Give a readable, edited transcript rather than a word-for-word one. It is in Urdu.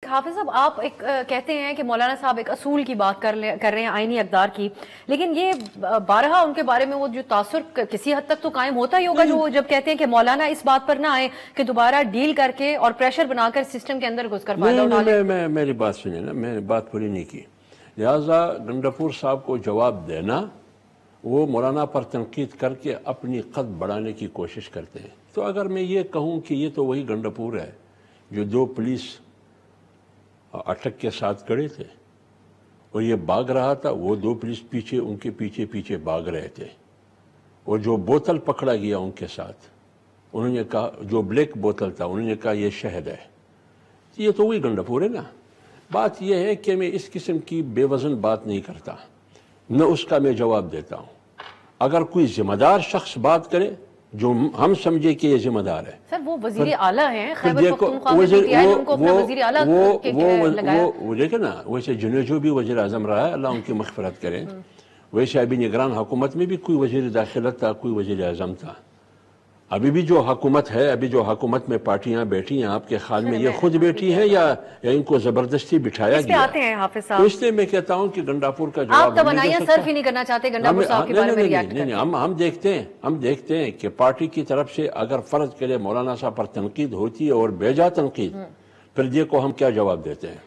حافظ صاحب آپ ایک کہتے ہیں کہ مولانا صاحب ایک اصول کی بات کر رہے ہیں، آئینی اقدار کی، لیکن یہ بارہا ان کے بارے میں وہ جو تاثر کسی حد تک تو قائم ہوتا ہی ہوگا جو جب کہتے ہیں کہ مولانا اس بات پر نہ آئے کہ دوبارہ ڈیل کر کے اور پریشر بنا کر سسٹم کے اندر گھس کر فائدہ اٹھا لیں۔ میری بات سنیں نا، میں نے بات پوری نہیں کی. لہٰذا گنڈاپور صاحب کو جواب دینا، وہ مولانا پر تنقید کر کے اپنی قد بڑھانے کی کوشش کرتے ہیں. تو اگر میں یہ کہوں کہ یہ تو وہی گنڈاپور ہے جو 2 پولیس اٹک کے ساتھ کھڑے تھے اور یہ بھاگ رہا تھا، وہ 2 پولیس پیچھے ان کے پیچھے بھاگ رہے تھے، اور جو بوتل پکڑا گیا ان کے ساتھ، انہوں نے کہا جو بلیک بوتل تھا، انہوں نے کہا یہ شہد ہے. یہ تو وہی گنڈاپور ہے نا. بات یہ ہے کہ میں اس قسم کی بے وزن بات نہیں کرتا، نہ اس کا میں جواب دیتا ہوں. اگر کوئی ذمہ دار شخص بات کرے جو ہم سمجھے کہ یہ ذمہ دار ہے. سر وہ وزیر اعلیٰ ہیں، خیبر پختونخوا میں پی ٹی آئی نے ان کو اپنا وزیر اعلیٰ لگایا. وہ دیکھیں نا، ویسے جو بھی وزیر اعظم رہا ہے اللہ ان کی مغفرت کرے، ویسے ابھی نگران حکومت میں بھی کوئی وزیر داخلہ تھا، کوئی وزیر اعظم تھا. ابھی بھی جو حکومت ہے، ابھی جو حکومت میں پارٹیاں بیٹھی ہیں، آپ کے خیال میں یہ خود بیٹھی ہے یا ان کو زبردستی بٹھایا گیا؟ آتے ہیں حافظ صاحب. اس لیے میں کہتا ہوں کہ گنڈاپور کا جواب آپ توانائیاں صرف ہی نہیں کرنا چاہتے گنڈاپور صاحب کے بارے میں ریاکٹ کریں. ہم دیکھتے ہیں کہ پارٹی کی طرف سے اگر فرض کرے مولانا صاحب پر تنقید ہوتی ہے اور بیجا تنقید، پھر دیکھو ہم کیا جواب دیتے ہیں.